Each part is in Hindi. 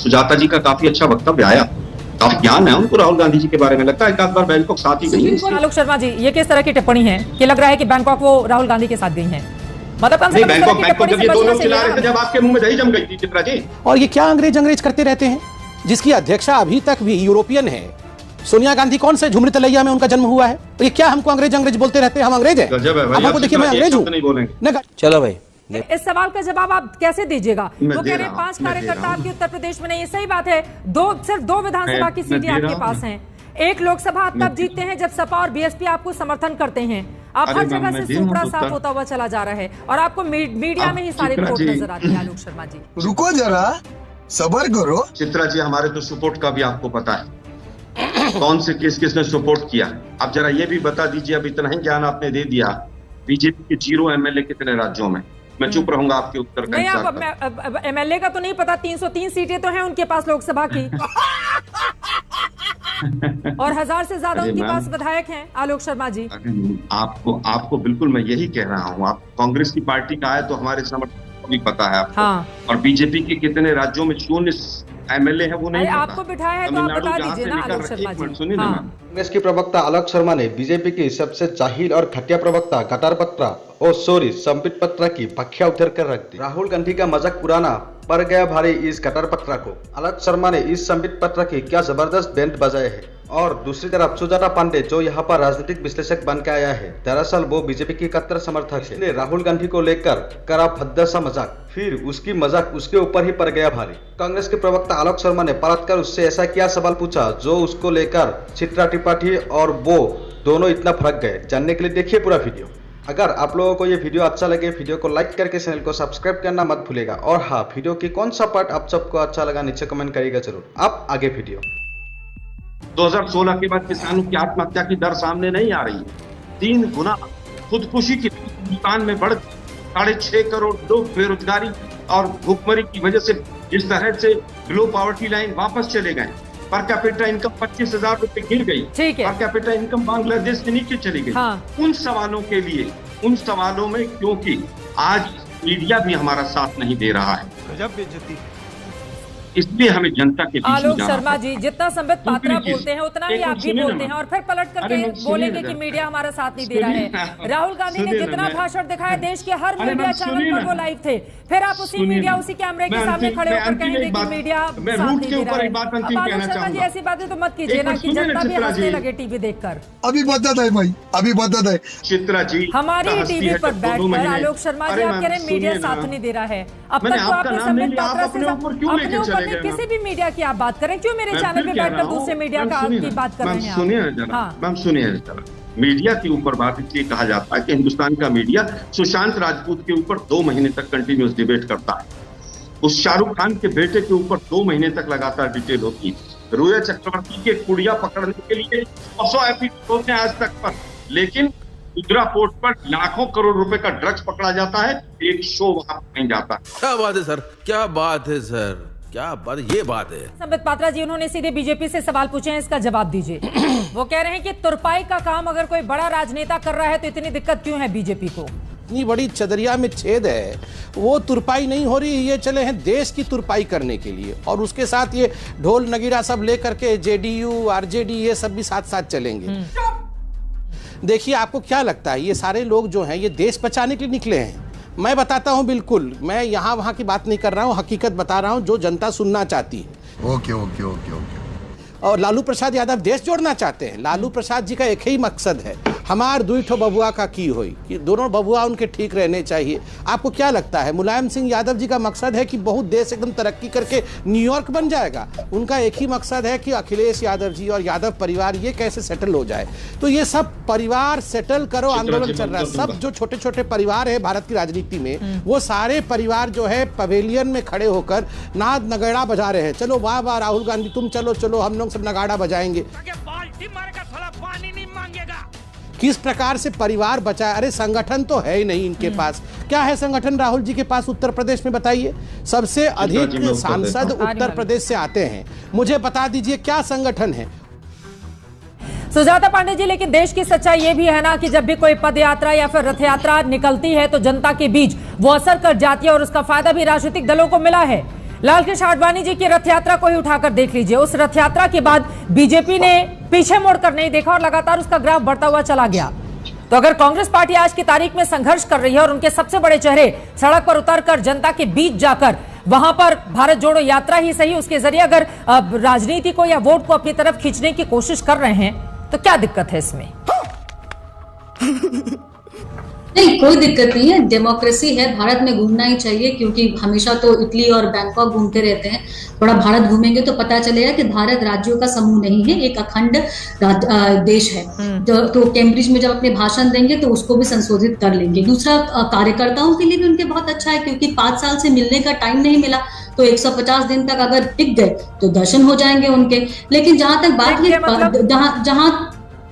सुजाता जी का काफी अच्छा वक्तव्य आया, काफी ज्ञान है उनको राहुल गांधी जी के बारे में। लगता है एक आध बार बैंकॉक साथ ही गई है। आलोक शर्मा जी, ये किस तरह की टिप्पणी है कि लग रहा है कि बैंकॉक वो राहुल गांधी के साथ गई हैं? मतलब बैंकॉक जब ये दो लोग चिल्ला रहे थे, जब आपके मुंह में दही जम गई थी चित्रा जी। और ये क्या अंग्रेज करते रहते हैं, जिसकी अध्यक्षा अभी तक भी यूरोपियन है। सोनिया गांधी कौन से झुमरी तलैया में उनका जन्म हुआ है? ये क्या हमको अंग्रेज बोलते रहते हैं? हम अंग्रेज हैं? अब हमको देखिए, मैं अंग्रेज हूँ। चलो भाई, इस सवाल का जवाब आप कैसे दीजिएगा? वो कह रहे हैं 5 कार्यकर्ता आपके उत्तर प्रदेश में नहीं। सही बात है, सिर्फ 2 विधानसभा की सीटें आपके पास हैं। 1 लोकसभा आप तब जीतते हैं जब सपा और बीएसपी आपको समर्थन करते हैं। आप हर जगह से सुपड़ा साफ होता हुआ चला जा रहा है और आपको मीडिया में ही सारी रिपोर्ट नजर आती है। आलोक शर्मा जी, रुको जरा, सबर करो। चित्रा जी, हमारे तो सपोर्ट का भी आपको पता है, कौन से किसने सपोर्ट किया। अब जरा ये भी बता दीजिए, अब इतना ही ज्ञान आपने दे दिया, बीजेपी के 0 एमएलए कितने राज्यों में? मैं चुप रहूंगा आपके उत्तर का। नहीं, आप एमएलए का तो नहीं पता, 303 सीटें तो हैं उनके पास लोकसभा की और 1000 से ज्यादा उनके पास विधायक हैं। आलोक शर्मा जी, आपको बिल्कुल मैं यही कह रहा हूँ, आप कांग्रेस की पार्टी का है तो हमारे समर्थन को भी पता है आपको। हाँ। और बीजेपी के कितने राज्यों में 0 एमएलए है वो नहीं पता। आपको बिठाया है तो आप बता दीजिए ना आलोक शर्मा जी। सुनिए ना, कांग्रेस की प्रवक्ता आलोक शर्मा ने बीजेपी की सबसे जाहिल और घटिया प्रवक्ता कटार पत्रा संबित पत्रा की पख्या उतर कर रख दी। राहुल गांधी का मजाक उड़ाना पड़ गया भारी इस कटार पत्रा को। आलोक शर्मा ने इस संबित पत्रा की क्या जबरदस्त बैंड बजाए है। और दूसरी तरफ सुजाता पांडे, जो यहाँ पर राजनीतिक विश्लेषक बन के आया है, दरअसल वो बीजेपी की कट्टर समर्थक है। इसलिए राहुल गांधी को लेकर करा भद्दा सा मजाक, फिर उसकी मजाक उसके ऊपर ही पड़ गया भारी। कांग्रेस के प्रवक्ता आलोक शर्मा ने पलट कर उससे ऐसा क्या सवाल पूछा जो उसको लेकर चित्रा त्रिपाठी और वो दोनों इतना भड़क गए। जानने के लिए देखिए पूरा वीडियो। अगर आप लोगों को ये वीडियो अच्छा लगे, वीडियो को लाइक करके चैनल को सब्सक्राइब करना मत भूलेगा। और हाँ, वीडियो की कौन सा पार्ट आप सबको अच्छा लगा नीचे कमेंट करिएगा जरूर। आप आगे वीडियो। 2016 के बाद किसानों की आत्महत्या की दर सामने नहीं आ रही है। 3 गुना खुदकुशी की हिंदुस्तान में बढ़ 6.5 करोड़ लोग बेरोजगारी और भूखमरी की वजह से जिस तरह से बिलो पॉवर्टी लाइन वापस चले गए, पर कैपिटा इनकम 25,000 रुपए गिर गई, पर कैपिटा इनकम बांग्लादेश के नीचे चली गई। हाँ। उन सवालों के लिए, उन सवालों में क्योंकि आज मीडिया भी हमारा साथ नहीं दे रहा है, गजब बेइज्जती, इसलिए हमें जनता के बीच में आलोक जाना शर्मा जी, जितना संबित पात्रा बोलते हैं उतना ही आप भी बोलते हैं और फिर पलट करके बोलेंगे कि मीडिया हमारा साथ नहीं दे रहा है। राहुल गांधी ने जितना भाषण दिखाया, देश के हर मीडिया चैनल पर वो लाइव थे, फिर आप उसी मीडिया, उसी कैमरे के सामने खड़े होकर कहेंगे कि मीडिया साथ नहीं दे रहा है। आलोक शर्मा जी, ऐसी बातें तो मत कीजिए ना कि जनता भी हंसने लगे टीवी देखकर। अभी बता दे भाई, अभी बता दे। चित्रा जी, हमारी टीवी पर बैठकर आलोक शर्मा जी आप कह रहे हैं मीडिया साथ नहीं दे रहा है। अब तक तो आपने संबित पात्रा से अपने ऊपर किसी भी मीडिया की आप बात करें, क्यों मेरे चैनल पे बैठकर दूसरे मीडिया की बात कर रहे हैं? सुनिए जरा, मीडिया के ऊपर बात इसलिए कहा जाता है कि हिंदुस्तान का मीडिया सुशांत राजपूत के ऊपर 2 महीने तक कंटिन्यूस डिबेट करता है। उस शाहरुख खान के बेटे के ऊपर 2 महीने तक लगातार डिटेल होती है। रोया चक्रवर्ती के कुड़िया पकड़ने के लिए 100 एपिसोड हैं आज तक पर, लेकिन गुजरा पोर्ट पर लाखों करोड़ रुपए का ड्रग्स पकड़ा जाता है, एक शो वहां नहीं जाता। क्या बात है सर, क्या बात है सर, क्या बात, ये बात है। संबित पात्रा जी, उन्होंने सीधे बीजेपी से सवाल पूछे हैं, इसका जवाब दीजिए। वो कह रहे हैं कि तुरपाई का काम अगर कोई बड़ा राजनेता कर रहा है तो इतनी दिक्कत क्यों है बीजेपी को? इतनी बड़ी चदरिया में छेद है, वो तुरपाई नहीं हो रही, ये चले हैं देश की तुरपाई करने के लिए। और उसके साथ ये ढोल नगीरा सब लेकर के जेडीयू आरजेडी ये सब भी साथ साथ चलेंगे। देखिए, आपको क्या लगता है, ये सारे लोग जो हैं ये देश बचाने के लिए निकले हैं? मैं बताता हूं, बिल्कुल मैं यहाँ वहाँ की बात नहीं कर रहा हूँ, हकीकत बता रहा हूँ जो जनता सुनना चाहती है। Okay okay okay okay. और लालू प्रसाद यादव देश जोड़ना चाहते हैं। लालू प्रसाद जी का एक ही मकसद है, हमार 2 बबुआ का की हुई, कि दोनों बबुआ उनके ठीक रहने चाहिए। आपको क्या लगता है, मुलायम सिंह यादव जी का मकसद है कि बहुत देश एकदम तरक्की करके न्यूयॉर्क बन जाएगा? उनका एक ही मकसद है कि अखिलेश यादव जी और यादव परिवार ये कैसे सेटल हो जाए। तो ये सब परिवार सेटल करो आंदोलन चल रहा है। सब जो छोटे छोटे परिवार है भारत की राजनीति में, वो सारे परिवार जो है पवेलियन में खड़े होकर नाद नगाड़ा बजा रहे हैं। चलो वाह वाह राहुल गांधी, तुम चलो चलो, हम लोग सब नगाड़ा बजाएंगे। किस प्रकार से परिवार बचाए? अरे संगठन तो है ही नहीं इनके पास। क्या है संगठन राहुल जी के पास उत्तर प्रदेश में? बताइए, सबसे अधिक सांसद उत्तर प्रदेश से आते हैं, मुझे बता दीजिए क्या संगठन है? सुजाता पांडे जी, लेकिन देश की सच्चाई ये भी है ना कि जब भी कोई पद यात्रा या फिर रथ यात्रा निकलती है तो जनता के बीच वो असर कर जाती है और उसका फायदा भी राजनीतिक दलों को मिला है। लाल कृष्ण आडवाणी जी की रथ यात्रा को ही उठाकर देख लीजिए। उस रथ यात्रा के बाद बीजेपी ने पीछे मुड़कर नहीं देखा और लगातार उसका ग्राफ बढ़ता हुआ चला गया। तो अगर कांग्रेस पार्टी आज की तारीख में संघर्ष कर रही है और उनके सबसे बड़े चेहरे सड़क पर उतरकर जनता के बीच जाकर वहां पर भारत जोड़ो यात्रा ही सही उसके जरिए अगर राजनीति को या वोट को अपनी तरफ खींचने की कोशिश कर रहे हैं, तो क्या दिक्कत है इसमें? नहीं, कोई दिक्कत नहीं है। डेमोक्रेसी है, भारत में घूमना ही चाहिए, क्योंकि हमेशा तो इटली और बैंकॉक घूमते रहते हैं। थोड़ा भारत घूमेंगे तो पता चलेगा कि भारत राज्यों का समूह नहीं है, एक अखंड देश है। तो कैम्ब्रिज में जब अपने भाषण देंगे तो उसको भी संशोधित कर लेंगे। दूसरा, कार्यकर्ताओं के लिए भी उनके बहुत अच्छा है, क्योंकि 5 साल से मिलने का टाइम नहीं मिला, तो 150 दिन तक अगर टिक गए तो दर्शन हो जाएंगे उनके। लेकिन जहां तक बात ये जहां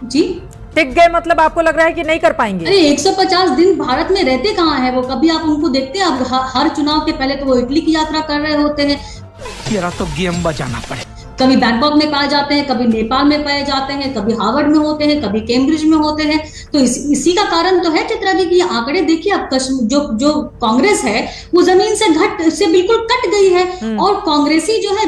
जी टिक गए मतलब आपको लग रहा है कि नहीं कर पाएंगे? अरे 150 दिन भारत में रहते कहाँ है वो? कभी आप उनको देखते हैं? अब हर चुनाव के पहले तो वो इटली की यात्रा कर रहे होते हैं। तेरा तो गेम बजाना पड़े। कभी बैंकॉक में पाए जाते हैं, कभी नेपाल में पाए जाते हैं, कभी हार्वर्ड में होते हैं, कभी कैम्ब्रिज में होते हैं। तो इसी का कारण तो है चित्रा जी की आंकड़े देखिए। अब जो कांग्रेस है वो जमीन से बिल्कुल कट गई है, और कांग्रेसी जो है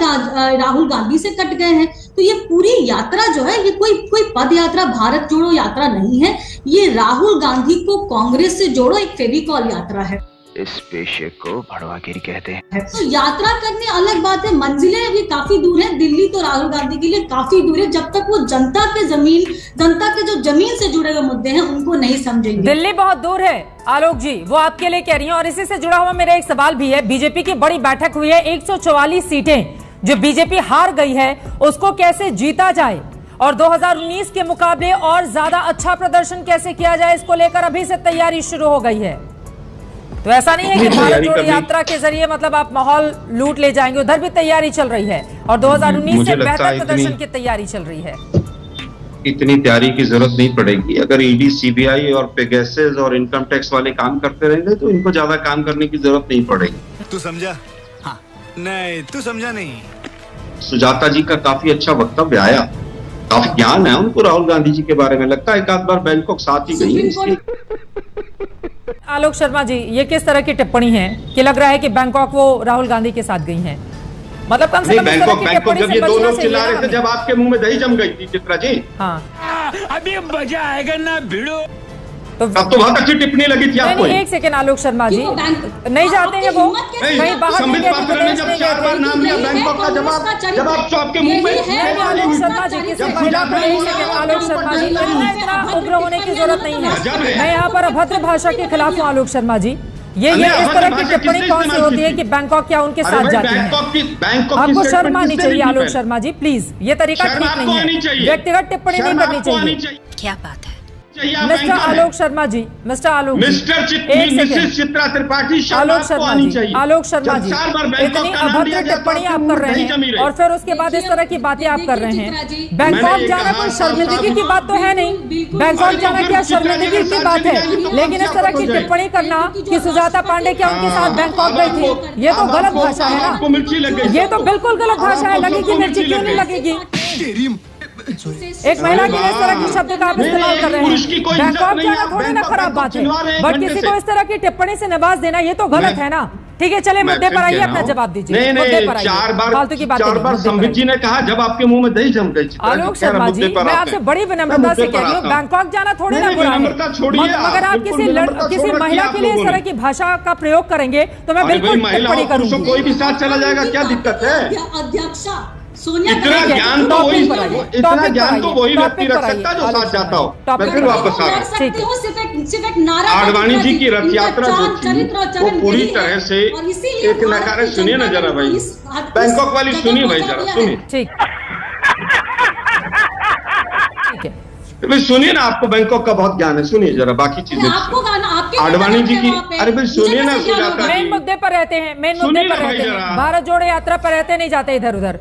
राहुल गांधी से कट गए हैं। तो ये पूरी यात्रा जो है ये कोई पद यात्रा, भारत जोड़ो यात्रा नहीं है। ये राहुल गांधी को कांग्रेस से जोड़ो एक फेविकॉल यात्रा है। इस पेशे को भड़वागिरी कहते हैं। तो यात्रा करने अलग बात है, मंजिलें अभी काफी दूर है। दिल्ली तो राहुल गांधी के लिए काफी दूर है, जब तक वो जनता के जो जमीन से जुड़े हुए मुद्दे हैं उनको नहीं समझेंगे। दिल्ली बहुत दूर है आलोक जी, वो आपके लिए कह रही हैं। और इसी से जुड़ा हुआ मेरा एक सवाल भी है। बीजेपी की बड़ी बैठक हुई है, 144 सीटें जो बीजेपी हार गई है उसको कैसे जीता जाए और 2019 के मुकाबले और ज्यादा अच्छा प्रदर्शन कैसे किया जाए, इसको लेकर अभी से तैयारी शुरू हो गई है। तो ऐसा नहीं है कि भारत जोड़ो यात्रा के जरिए मतलब आप माहौल लूट ले जाएंगे, उधर भी तैयारी चल रही है और 2019 से बेहतर प्रदर्शन की तैयारी चल रही है। इतनी तैयारी की जरूरत नहीं पड़ेगी। अगर ईडी, सीबीआई और पेगासस और इनकम टैक्स वाले काम करते रहेंगे तो इनको ज्यादा काम करने की जरूरत नहीं पड़ेगी। तू समझा? हाँ। नहीं, तू समझा नहीं। सुजाता जी का काफी अच्छा वक्तव्य आया, काफी ज्ञान है उनको राहुल गांधी जी के बारे में। लगता है एक आध बार बैंकॉक साथ ही गई। आलोक शर्मा जी, ये किस तरह की टिप्पणी है कि लग रहा है कि बैंकॉक वो राहुल गांधी के साथ गई हैं? मतलब कम से कम बैंकॉक जब ये दो लोग चिल्ला रहे थे, जब आपके मुंह में दही जम गई थी चित्रा जी। हाँ, अभी मजा आएगा ना भिड़ो। तो बहुत अच्छी टिप्पणी लगी थी आपको। एक सेकंड आलोक शर्मा जी, नहीं जाते हैं वो कहीं बाहर संबित पात्रा ने जब 4 बार नाम लिया बैंकॉक का, जब आप आपके मुंह में आलोक शर्मा जी किसी महिला को नहीं सेकंड आलोक शर्मा जी इतना उग्र होने की जरूरत नहीं है। मैं यहाँ पर अभद्र भाषा के खिलाफ हूँ आलोक शर्मा जी। ये इस तरह की टिप्पणी कौन सी होती है कि बैंकॉक क्या उनके साथ जाती है? आपको शर्म आनी चाहिए आलोक शर्मा जी, प्लीज। ये तरीका ठीक नहीं है, व्यक्तिगत टिप्पणी नहीं करनी चाहिए। क्या बात है मिस्टर आलोक शर्मा जी, मिस्टर आलोक चित्रा त्रिपाठी, आलोक शर्मा जी, आलोक शर्मा जी, इतनी अभद्र टिप्पणी आप कर रहे हैं और फिर उसके बाद इस तरह की बातें आप कर रहे हैं। बैंकॉक जाना कोई शर्मिंदगी की बात तो है नहीं, बैंकॉक जाना क्या शर्मिंदगी की बात है? लेकिन इस तरह की टिप्पणी करना कि सुजाता पांडे क्या उनके साथ बैंकॉक गई थी, ये तो गलत भाषा है ना। ये तो बिल्कुल गलत भाषा है। लगेगी मिर्ची क्यों नहीं लगेगी? एक महिला के लिए इस तरह के शब्द का आप इस्तेमाल कर रहे हैं। बैंकॉक जाना थोड़ी ना खराब बात है, बट किसी को इस तरह की टिप्पणी से नवाज देना ये तो गलत है ना। ठीक है, चले मुद्दे पर आइए, अपना जवाब दीजिए। मुद्दे पर आइए, फालतू की बातें। 4 बार संबित जी ने कहा जब आपके मुंह में दही जम गई। आलोक शर्मा जी, मैं आपसे बड़ी विनम्रता से कह रही हूँ, बैंकॉक जाना थोड़ी ना बुरा है, मगर आप किसी महिला के लिए इस तरह की भाषा का प्रयोग करेंगे तो मैं बिल्कुल टिप्पणी करूंगी। कोई भी साथ चला जाएगा, क्या दिक्कत है? अध्यक्षा सोनिया इतना ज्ञान तो वही व्यक्ति रख सकता जो साथ जाता हो। मैं फिर वापस आ रहा हूँ। आडवाणी जी की रथ यात्रा जो थी वो पूरी तरह से एक नकारे। सुनिए ना जरा भाई, बैंकॉक वाली सुनिए भाई, जरा सुनिए। ठीक है, सुनिए ना, आपको बैंकॉक का बहुत ज्ञान है, सुनिए जरा बाकी चीजें। आडवाणी जी की, अरे भाई सुनिए ना सुजाता जी, मेन मुद्दे पर रहते हैं, मेन मुद्दे पर रहते हैं। भारत जोड़ो यात्रा पर रहते नहीं जाते इधर उधर।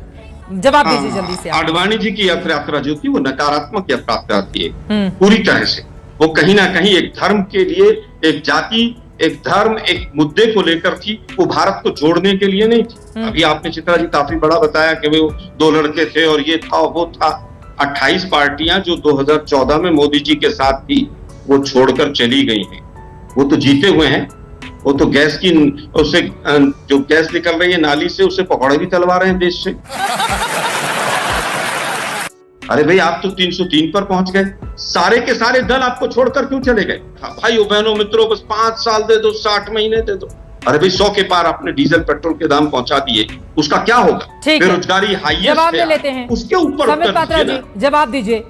जवाब दीजिए जल्दी से। आडवाणी जी की यात्रा जो थी वो नकारात्मक यात्रा थी पूरी तरह से। वो कहीं ना कहीं एक धर्म के लिए, एक जाति, एक धर्म, एक मुद्दे को लेकर थी, वो भारत को जोड़ने के लिए नहीं थी। अभी आपने चित्रा जी काफी बड़ा बताया कि वो 2 लड़के थे और ये था वो था। 28 पार्टियां जो 2014 में मोदी जी के साथ थी वो छोड़कर चली गई हैं। वो तो जीते हुए हैं, वो तो गैस की उसे जो गैस निकल रही है नाली से उसे पकौड़े भी तलवा रहे हैं देश से। अरे भाई आप तो 303 पर पहुंच गए, सारे के सारे दल आपको छोड़कर क्यों चले गए? भाइयों बहनों मित्रों बस 5 साल दे दो, 60 महीने दे दो। अरे भाई 100 के पार आपने डीजल पेट्रोल के दाम पहुंचा दिए, उसका क्या होगा? बेरोजगारी हाईएस्ट जवाब ले लेते हैं, उसके ऊपर संबित पात्रा जी जवाब दीजिए।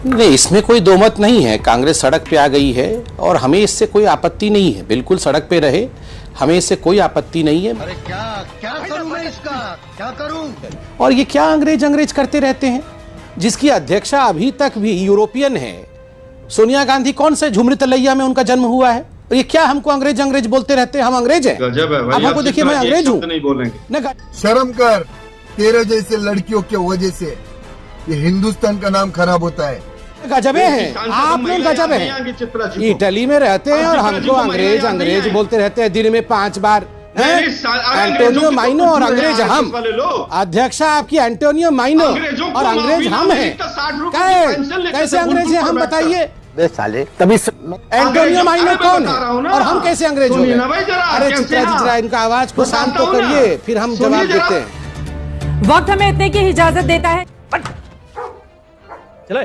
नहीं, इसमें कोई दो मत नहीं है। कांग्रेस सड़क पे आ गई है और हमें इससे कोई आपत्ति नहीं है, बिल्कुल सड़क पे रहे, हमें इससे कोई आपत्ति नहीं है। अरे क्या करूं मैं इसका, क्या करूं? और ये क्या अंग्रेज करते रहते हैं, जिसकी अध्यक्षा अभी तक भी यूरोपियन है। सोनिया गांधी कौन से झुमरी तलैया में उनका जन्म हुआ है? और ये क्या हमको अंग्रेज बोलते रहते हैं? हम अंग्रेज हैं? गजब है भाई, आप हमको देखिए मैं अंग्रेज हूँ नहीं बोलेंगे। शर्म कर, तेरे जैसे लड़कियों की वजह से ये हिंदुस्तान का नाम खराब होता है। गजबे हैं आप लोग, गजब है। इटली में रहते हैं और हमको अंग्रेज बोलते रहते हैं दिन में 5 बार। एंटोनियो माइनो और अंग्रेज हम। अध्यक्षा आपकी एंटोनियो माइनो और अंग्रेज हम हैं। कैसे अंग्रेज हैं हम बताइए? साले तभी एंटोनियो माइनो कौन है और हम कैसे अंग्रेज हो गए? अरे चित्रा जी जरा इनका आवाज को शांत तो करिए, फिर हम जवाब देते हैं। वक्त हमें इतने की इजाजत देता है। चले